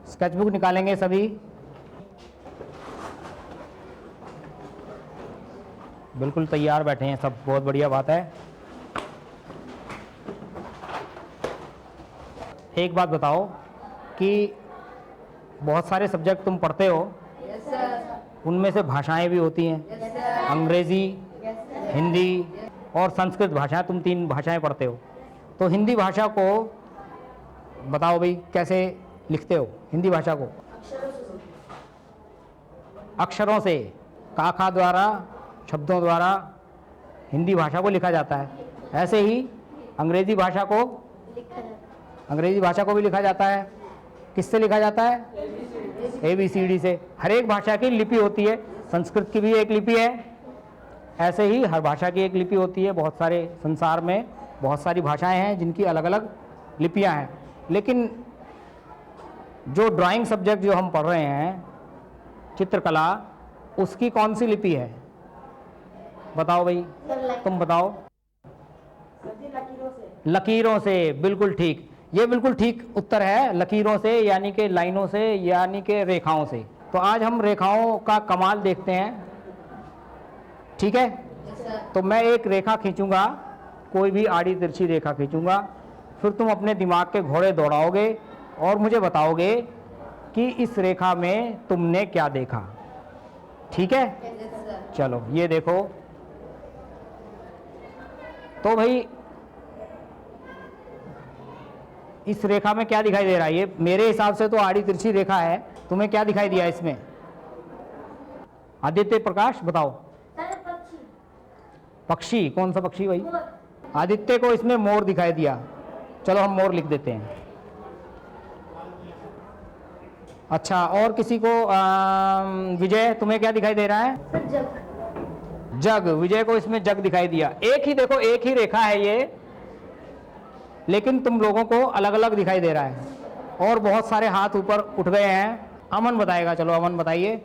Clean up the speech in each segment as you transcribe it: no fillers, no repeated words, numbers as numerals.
Sketchbook निकालेंगे सभी। बिल्कुल तैयार बैठे हैं सब, बहुत बढ़िया बात है। एक बात बताओ कि बहुत सारे सब्जेक्ट तुम पढ़ते हो, उनमें से भाषाएं भी होती हैं, अंग्रेजी, हिंदी और संस्कृत भाषा, तुम 3 भाषाएं पढ़ते हो। तो हिंदी भाषा को बताओ भाई कैसे लिखते हो हिंदी भाषा को? अक्षरों से, का खा द्वारा, शब्दों द्वारा हिंदी भाषा को लिखा जाता है। ऐसे ही अंग्रेजी भाषा को भी लिखा जाता है। किससे लिखा जाता है? ABCD से। हर एक भाषा की लिपि होती है, संस्कृत की भी एक लिपि है, ऐसे ही हर भाषा की एक लिपि होती है। बहुत सारे संसार में बहुत सारी भाषाएं हैं जिनकी अलग अलग लिपियां हैं। लेकिन जो ड्राइंग सब्जेक्ट जो हम पढ़ रहे हैं, चित्रकला, उसकी कौन सी लिपि है? बताओ भाई, तुम बताओ। लकीरों से, बिल्कुल ठीक। ये बिल्कुल ठीक उत्तर है, लकीरों से यानी कि लाइनों से, यानी कि रेखाओं से। तो आज हम रेखाओं का कमाल देखते हैं, ठीक है? तो मैं एक रेखा खींचूंगा, कोई भी आड़ी तिरछी रेखा खींचूंगा, फिर तुम अपने दिमाग के घोड़े दौड़ाओगे और मुझे बताओगे कि इस रेखा में तुमने क्या देखा, ठीक है? चलो ये देखो। तो भाई इस रेखा में क्या दिखाई दे रहा है? ये मेरे हिसाब से तो आड़ी तिरछी रेखा है। तुम्हें क्या दिखाई दिया इसमें? आदित्य प्रकाश बताओ। पक्षी? कौन सा पक्षी भाई? आदित्य को इसमें मोर दिखाई दिया। चलो हम मोर लिख देते हैं। अच्छा, और किसी को? विजय, तुम्हें क्या दिखाई दे रहा है? जग। विजय को इसमें जग दिखाई दिया। एक ही देखो, एक ही रेखा है ये, लेकिन तुम लोगों को अलग अलग दिखाई दे रहा है। और बहुत सारे हाथ ऊपर उठ गए हैं। अमन बताएगा, चलो अमन बताइए।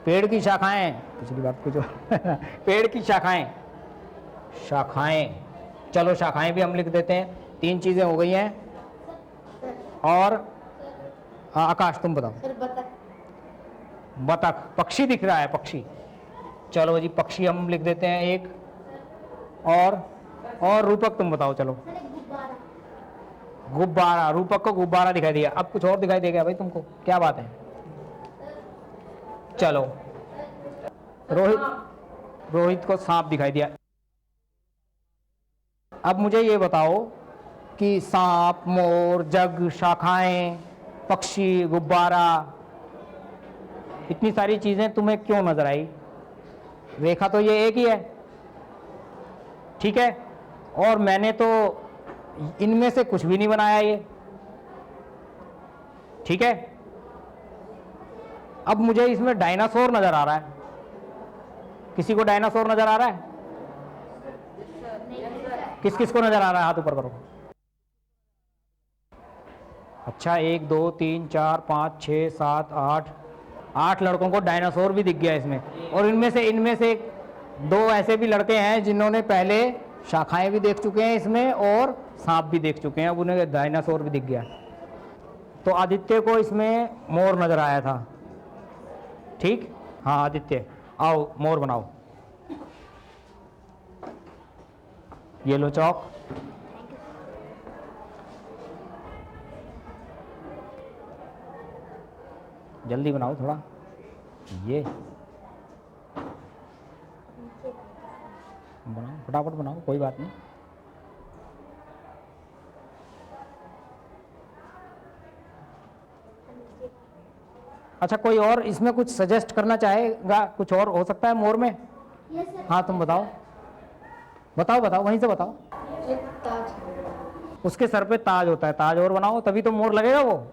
पेड़ की शाखाएं, पिछली बात पूछो। पेड़ की शाखाएं, शाखाएं, चलो शाखाएं भी हम लिख देते हैं। 3 चीजें हो गई हैं। और आकाश तुम बताओ। बतख, पक्षी दिख रहा है, पक्षी। चलो जी पक्षी हम लिख देते हैं एक। और रूपक तुम बताओ। चलो गुब्बारा, रूपक को गुब्बारा दिखाई दिया। अब कुछ और दिखाई देगा भाई तुमको? क्या बात है? चलो रोहित को सांप दिखाई दिया। अब मुझे ये बताओ कि सांप, मोर, जग, शाखाएं, पक्षी, गुब्बारा, इतनी सारी चीजें तुम्हें क्यों नजर आई? रेखा तो ये एक ही है, ठीक है? और मैंने तो इनमें से कुछ भी नहीं बनाया ये, ठीक है? अब मुझे इसमें डायनासोर नजर आ रहा है। किसी को डायनासोर नजर आ रहा है? किस किस को नजर आ रहा है? हाथ ऊपर करो। अच्छा, 1 2 3 4 5 6 7 8 लड़कों को डायनासोर भी दिख गया इसमें। और इनमें से 2 ऐसे भी लड़के हैं जिन्होंने पहले शाखाएं भी देख चुके हैं इसमें और सांप भी देख चुके हैं। अब उन्हें डायनासोर भी दिख गया। तो आदित्य को इसमें मोर नजर आया था, ठीक? हाँ आदित्य, आओ मोर बनाओ। ये लो चौक। जल्दी बनाओ थोड़ा। ये बनाओ, फटाफट बनाओ, कोई बात नहीं। अच्छा, कोई और इसमें कुछ सजेस्ट करना चाहेगा? कुछ और हो सकता है मोर में? हाँ तुम बताओ, बताओ वहीं से बताओ। उसके सर पे ताज होता है, ताज और बनाओ तभी तो मोर लगेगा वो।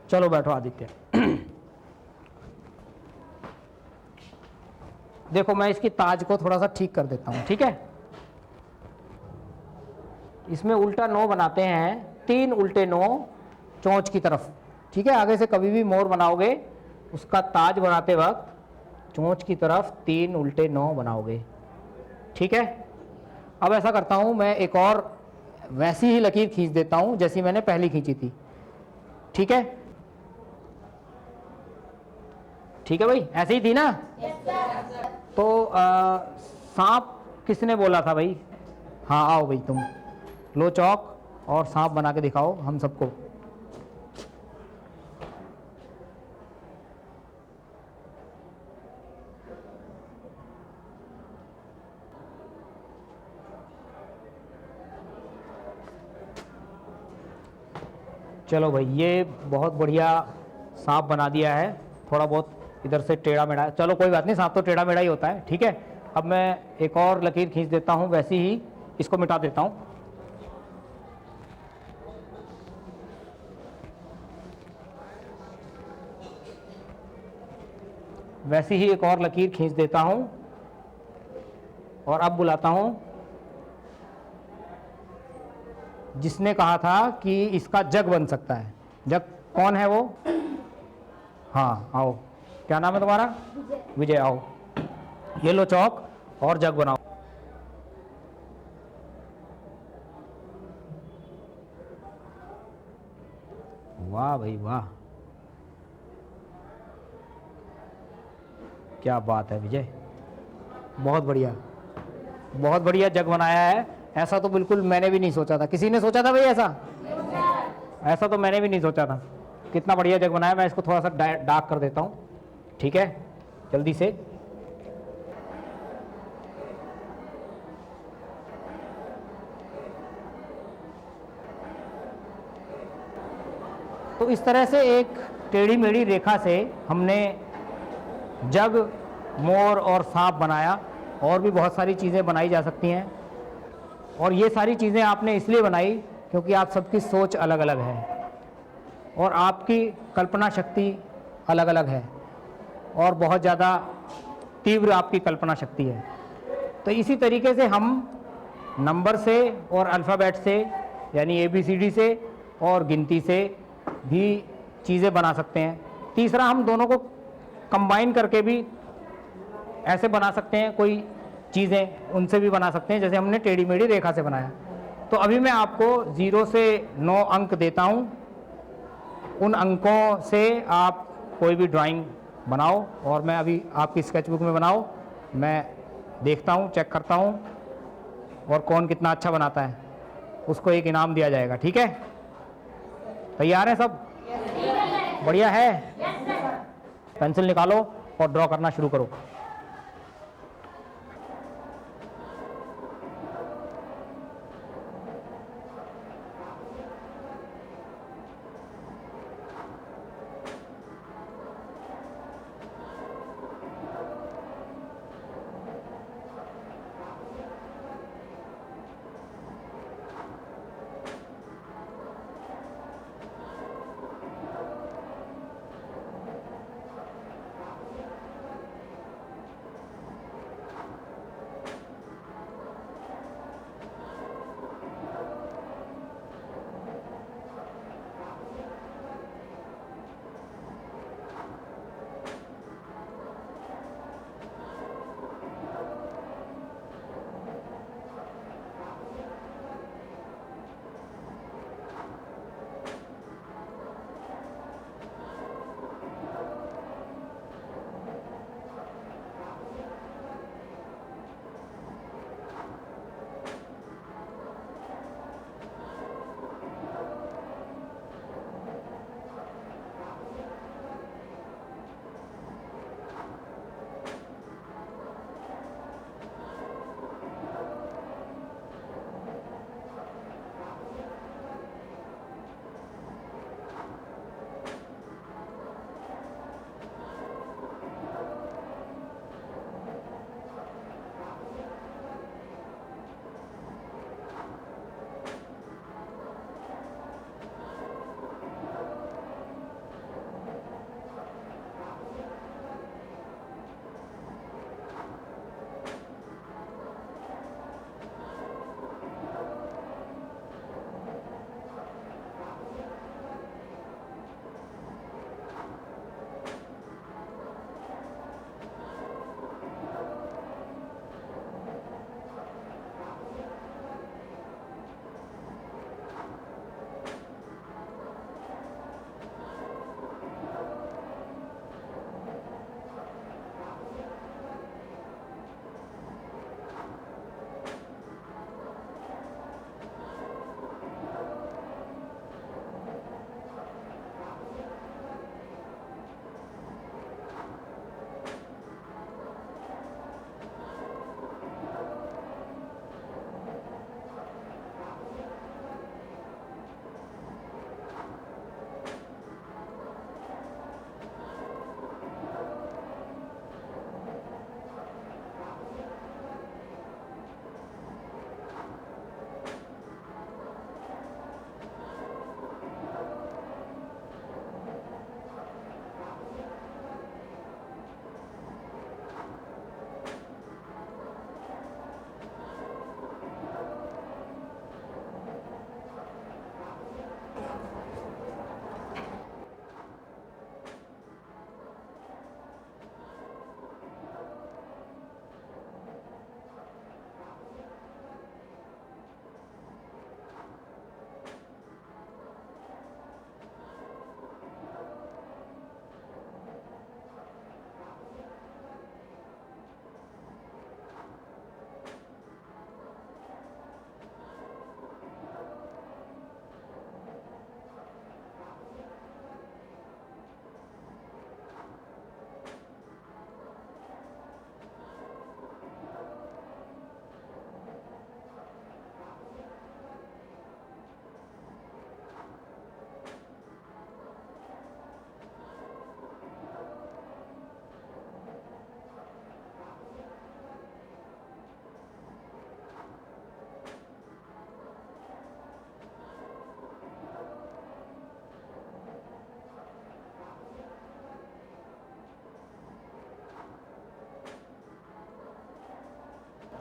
चलो बैठो आदित्य। देखो मैं इसकी ताज को थोड़ा सा ठीक कर देता हूं, ठीक है? इसमें उल्टा 9 बनाते हैं, 3 उल्टे 9 चोंच की तरफ, ठीक है? आगे से कभी भी मोर बनाओगे उसका ताज बनाते वक्त चोंच की तरफ 3 उल्टे 9 बनाओगे, ठीक है? अब ऐसा करता हूँ, मैं एक और वैसी ही लकीर खींच देता हूँ जैसी मैंने पहली खींची थी। ठीक है, ठीक है भाई, ऐसे ही थी ना? तो सांप किसने बोला था भाई? हाँ आओ भाई, तुम लो चौक और सांप बना के दिखाओ हम सबको। चलो भाई, ये बहुत बढ़िया सांप बना दिया है, थोड़ा बहुत इधर से टेढ़ा मेढ़ा, चलो कोई बात नहीं, सांप तो टेढ़ा मेढ़ा ही होता है। ठीक है, अब मैं एक और लकीर खींच देता हूँ वैसी ही, इसको मिटा देता हूँ। वैसी ही एक और लकीर खींच देता हूँ और अब बुलाता हूँ जिसने कहा था कि इसका जग बन सकता है। जग कौन है वो? हाँ आओ, क्या नाम है तुम्हारा? विजय। आओ, ये लो चौक और जग बनाओ। वाह भाई वाह, क्या बात है विजय, बहुत बढ़िया, बहुत बढ़िया जग बनाया है। ऐसा तो बिल्कुल मैंने भी नहीं सोचा था। किसी ने सोचा था भाई ऐसा? ऐसा तो मैंने भी नहीं सोचा था। कितना बढ़िया जग बनाया। मैं इसको थोड़ा सा डार्क कर देता हूँ। ठीक है, जल्दी से। तो इस तरह से एक टेढ़ी मेढ़ी रेखा से हमने जग, मोर और सांप बनाया। और भी बहुत सारी चीज़ें बनाई जा सकती हैं, और ये सारी चीज़ें आपने इसलिए बनाई क्योंकि आप सबकी सोच अलग अलग है और आपकी कल्पना शक्ति अलग अलग है, और बहुत ज़्यादा तीव्र आपकी कल्पना शक्ति है। तो इसी तरीके से हम नंबर से और अल्फ़ाबेट से, यानी ABCD से और गिनती से भी चीज़ें बना सकते हैं। तीसरा, हम दोनों को कंबाइन करके भी ऐसे बना सकते हैं कोई चीज़ें, उनसे भी बना सकते हैं, जैसे हमने टेढ़ी मेढ़ी रेखा से बनाया। तो अभी मैं आपको 0 से 9 अंक देता हूँ। उन अंकों से आप कोई भी ड्राइंग बनाओ, और मैं अभी आपकी स्केचबुक में बनाओ, मैं देखता हूँ, चेक करता हूँ, और कौन कितना अच्छा बनाता है उसको एक इनाम दिया जाएगा। ठीक है, तैयार है सब? बढ़िया है। पेंसिल निकालो और ड्रॉ करना शुरू करो।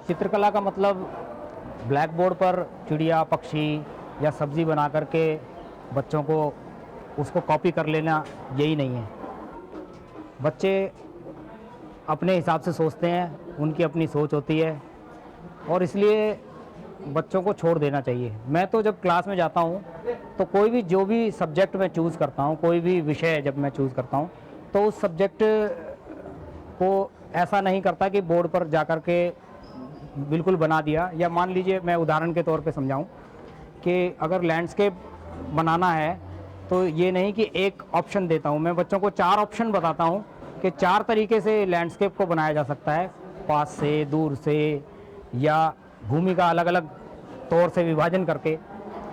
चित्रकला का मतलब ब्लैक बोर्ड पर चिड़िया पक्षी या सब्ज़ी बना करके बच्चों को उसको कॉपी कर लेना यही नहीं है। बच्चे अपने हिसाब से सोचते हैं, उनकी अपनी सोच होती है और इसलिए बच्चों को छोड़ देना चाहिए। मैं तो जब क्लास में जाता हूँ तो कोई भी जो भी सब्जेक्ट मैं चूज़ करता हूँ, कोई भी विषय जब मैं चूज़ करता हूँ तो उस सब्जेक्ट को ऐसा नहीं करता कि बोर्ड पर जा कर के बिल्कुल बना दिया। या मान लीजिए मैं उदाहरण के तौर पे समझाऊं कि अगर लैंडस्केप बनाना है तो ये नहीं कि एक ऑप्शन देता हूँ, मैं बच्चों को 4 ऑप्शन बताता हूँ कि 4 तरीके से लैंडस्केप को बनाया जा सकता है, पास से, दूर से या भूमि का अलग अलग तौर से विभाजन करके,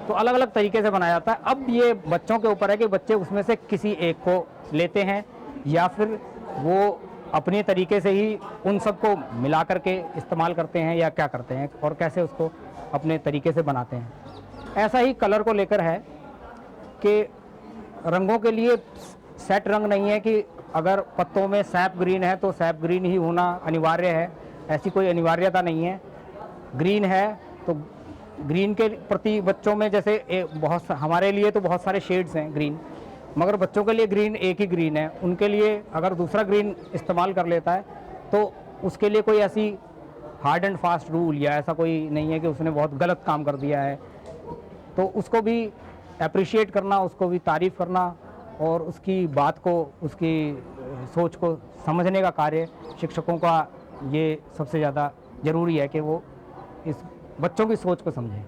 तो अलग अलग तरीके से बनाया जाता है। अब ये बच्चों के ऊपर है कि बच्चे उसमें से किसी एक को लेते हैं या फिर वो अपने तरीके से ही उन सबको मिला करके इस्तेमाल करते हैं या क्या करते हैं और कैसे उसको अपने तरीके से बनाते हैं। ऐसा ही कलर को लेकर है कि रंगों के लिए सेट रंग नहीं है कि अगर पत्तों में सैप ग्रीन है तो सैप ग्रीन ही होना अनिवार्य है, ऐसी कोई अनिवार्यता नहीं है। ग्रीन है तो ग्रीन के प्रति बच्चों में जैसे बहुत हमारे लिए तो बहुत सारे शेड्स हैं ग्रीन, मगर बच्चों के लिए ग्रीन एक ही ग्रीन है। उनके लिए अगर दूसरा ग्रीन इस्तेमाल कर लेता है तो उसके लिए कोई ऐसी हार्ड एंड फास्ट रूल या ऐसा कोई नहीं है कि उसने बहुत गलत काम कर दिया है। तो उसको भी अप्रिशिएट करना, उसको भी तारीफ़ करना और उसकी बात को, उसकी सोच को समझने का कार्य शिक्षकों का ये सबसे ज़्यादा ज़रूरी है कि वो इस बच्चों की सोच को समझें।